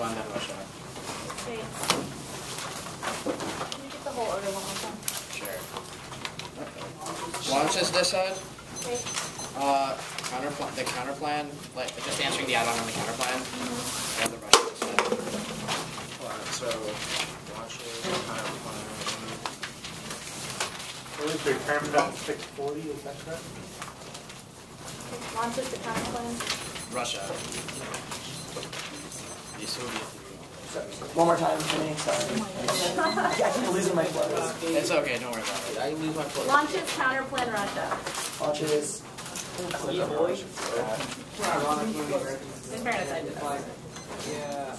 counterplan, then Russia. Wait. Can you get the whole order one more time? Sure. Launches this side. Wait. Counterplan, the counterplan, like just answering the add-on on the counterplan, and the Russia this side. So launches, counterplan. We're determined at 640, is that correct? Launches the counterplan. Russia. The Soviet. One more time for me, sorry. I keep losing my flows. It's okay, don't worry about it. I lose my flow. Launches counterplan Russia. Launches. In fairness, I did that. Yeah.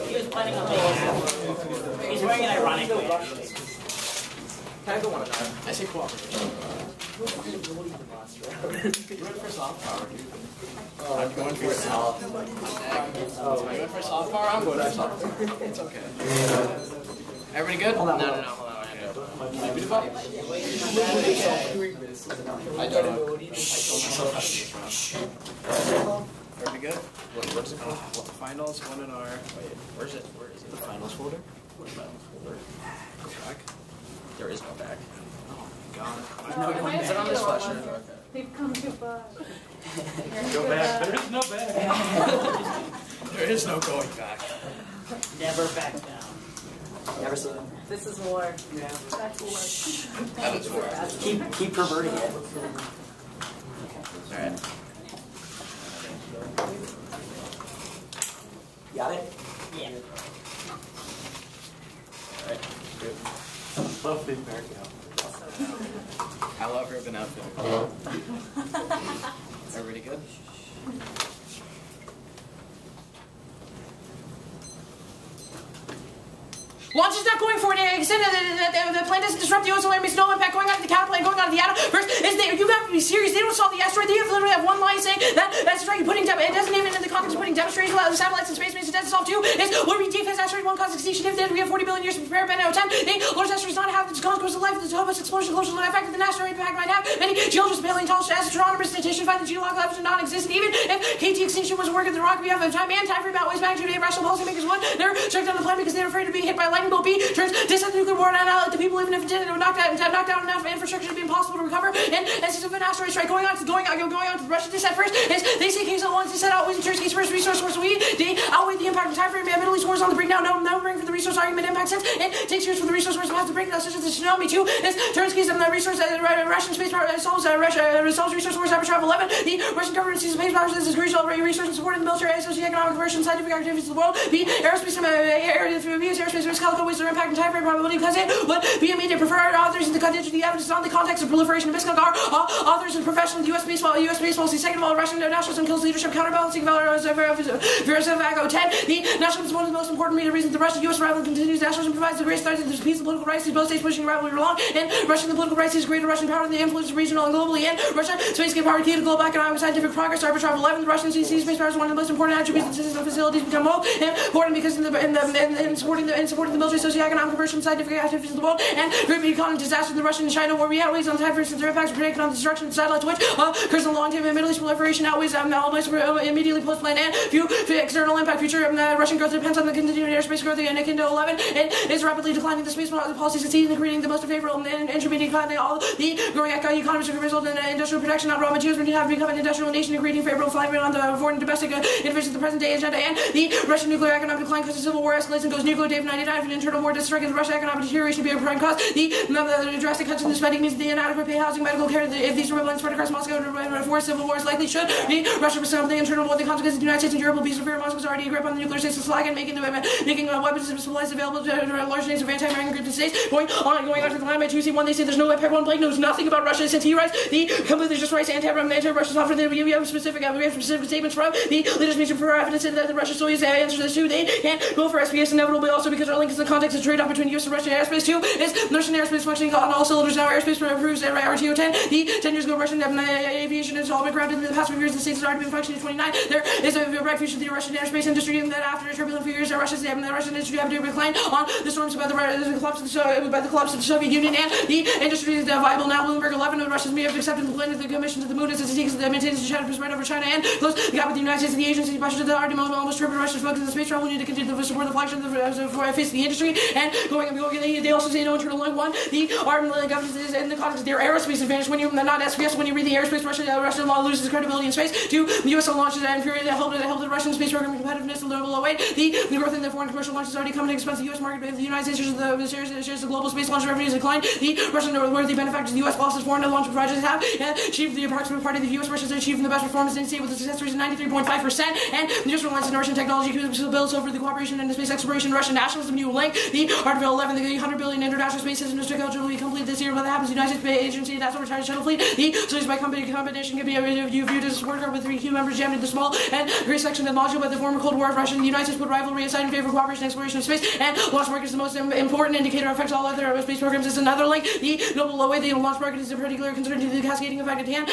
He was planning on making it. He's wearing an ironic way. Can I go one at a time? I say cooperation. For soft power, dude. I'm going for soft. I'm going for soft power. I'm going for soft power. It's okay. Everybody good? No. Hold on. I don't know. Everybody good? What's it called? Finals, 1 in our. Wait, where is it? The finals folder? Where's the finals folder? Go back. There is no back. Oh my god. Is it on this flash? Okay. They've come too far. Go back. There is no back. There is no going back. Never back down. Never slow. This is war. Yeah. That's war. That is war. Keep perverting it. Alright. Got it? Yeah. Alright. Good. Love the American outfit. I love urban outfit. Everybody good? Launch is not going for it. Extend the plane doesn't disrupt the ozone layer. Makes no impact. Going out of the counterplane, going out of the atom. First, you have to be serious. They don't solve the asteroid. They literally have one line saying that's right. You're putting it doesn't even in the context of putting demonstrations about the satellites and space missions. It doesn't solve two. Is what we defense asteroid one cause extinction. If then we have 40 billion years to prepare. Ben out of time. The largest asteroid does not have its consequences of life. The Tobas explosion closer to the fact that the asteroid impact might have. Many geologists, paleontologists, astronomers, statisticians find that geological evidence does not exist. And even if KT extinction was working the rock, we have a time and time frame outweighs magnitude. Rational policymakers would never shut down the planet because they're afraid of being hit by a lightning bolt. B turns this is the nuclear war and annihilate the people, even if it didn't knock down enough infrastructure to be impossible to recover. And as if an asteroid strike going on to the Russian descent first, is they say case once they set out with insurance case first resource source they outweigh the impact of time frame. Middle East wars on the brink now. No bring for the resource argument impact since it takes years for the resource source to have to break now, such as the tsunami too. Is turns case of the resource Russian space power solves resource wars Travel 11. The Russian government sees space powers as crucial resource supporting the military, socio-economic, commercial, and scientific activities of the world. The aerospace risk ways their impact and time frame probability because it would be immediate preferred authors in the context of the evidence on the context of proliferation of misconduct are authors and professional U.S. space policy. Second of all, Russian nationalism kills leadership, counterbalancing valor of 10. The nationalism is one of the most important reasons the Russian U.S. rivalry continues. Nationalism provides the greatest threat to the peace and political rights. Both states pushing rivalry along, and Russian the political rights is greater Russian power than the influence regional and globally. And Russia space game power key to global economic scientific progress. Travel 11. The Russian CC space power is one of the most important attributes. The systems of facilities become more important because in supporting the military, socio-economic, commercial, and scientific activities of the world, and European economic disaster in the Russian and China war. We outweighs on time for instance their impacts predicted on the destruction of the satellites, which occurs in the long term. And Middle East proliferation outweighs immediately post plan and few external impact. Future Russian growth depends on the continued airspace growth. And Indo 11 it is rapidly declining. The space policy succeeds in creating the most favorable and intermediate climate. All the growing economies are result in industrial production on raw materials. When you have become an industrial nation and creating favorable climate on the foreign and domestic innovations of the present day agenda. And the Russian nuclear economic decline causes civil war escalates and goes nuclear. Dave 99 for an internal war does strike the Russian economic deterioration be a prime cause. The drastic cuts in the spending means the inadequate pay, housing, medical care. If these rebellions spread across Moscow before civil wars likely should be Russia pursue the internal war. The consequences of the United States and Europe will be severe. Moscow's already a grip on the nuclear states of slag and making weapons and supplies available to large nations of anti-American groups and states. Going on to the line by 2C1, they say there's no impact. One Blake knows nothing about Russia since he writes the completely just writes anti-Russian software. We have specific statements from the leaders mission for evidence that the Russian Soyuz answer this too. They can't go for SPS inevitably also because our link is the context of trade-off between US and Russian airspace too. Is Russian airspace functioning on all cylinders now? Airspace improves RTO10. The 10 years ago Russian aviation is all been grounded in the past few years. The states has already been functioning in 29. There is a bright future for the Russian airspace industry. claim that after a turbulent few years, the Russian industry have to recline on the storms about the collapse of the Soviet Union and the industry is viable now. Bloomberg 11 of Russia's may have accepted the plan of the commission to the moon as it seeks to maintain its shadow spread over China and close the gap with the United States and the agency pressure to the argument almost tripping Russia's focus in the space travel. We need to continue to support the flagship for face the industry and going. They also say no internal line one. The armed government is in the context of their aerospace advantage. When you not SPS, when you read the aerospace, Russian law loses credibility in space. Two, the U.S. launches that inferior to help the Russian space program competitiveness a little below 8. The growth in the foreign commercial launches already come at the expense of the U.S. market. But the United States shares the global space launch revenues decline. The Russian noteworthy benefactors of the U.S. losses foreign launch projects have achieved the approximate party of the U.S. Russians achieved the best performance in state with a success rate of 93.5%. And the U.S. reliance on Russian technology builds over the cooperation in the space exploration. Russian nationalism. New link. The Article 11. The 100 billion international space system is to complete this year. But that happens. The United States Space Agency. That's what retired shuttle fleet. The Soyuz by combination can be viewed as a support group with 3 key members jammed into the small and great section of the module. But the former Cold War of Russia and the United States put rivalry aside in favor of cooperation and exploration of space. And launch market is the most important indicator affects all other space programs. Is another link. The global low way the launch market is a particular concern to the cascading effect at hand.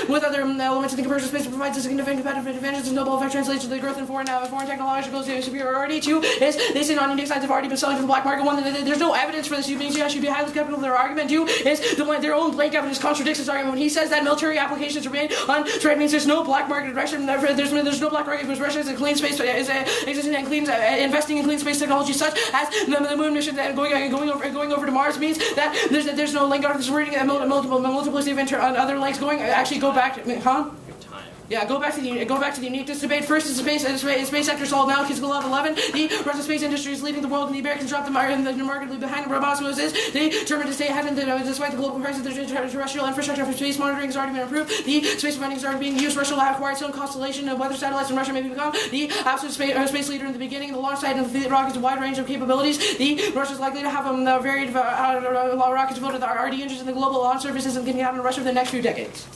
With other elements of the commercial space, it provides a significant competitive advantage. This noble effect translates to the growth in foreign technological superiority. 2 is they say non-unique sides have already been selling to the black market. 1, there's no evidence for this. You should be highly skeptical of their argument. 2 is their own blank evidence contradicts this argument. When he says that military applications remain on trade means there's no black market Russia. There's no black market because Russia is a clean space is existing and clean investing in clean space technology such as the moon mission and going over to Mars means that there's no link out of this wording and multiplicity of other links going actually go back to Yeah, go back to the uniqueness debate. First is the space sector solved now. Kids level 11. The Russian space industry is leading the world, and the Americans dropped the market behind. Where Moscow is determined to stay ahead, and despite the global crisis, the terrestrial infrastructure for space monitoring has already been improved. The space findings are being used. Russia will have acquired its own constellation of weather satellites, and Russia may become the absolute space leader in the beginning. The launch site and the rockets a wide range of capabilities. The Russia is likely to have varied rockets devoted to the RD engines and the global launch services and getting out in Russia for the next few decades.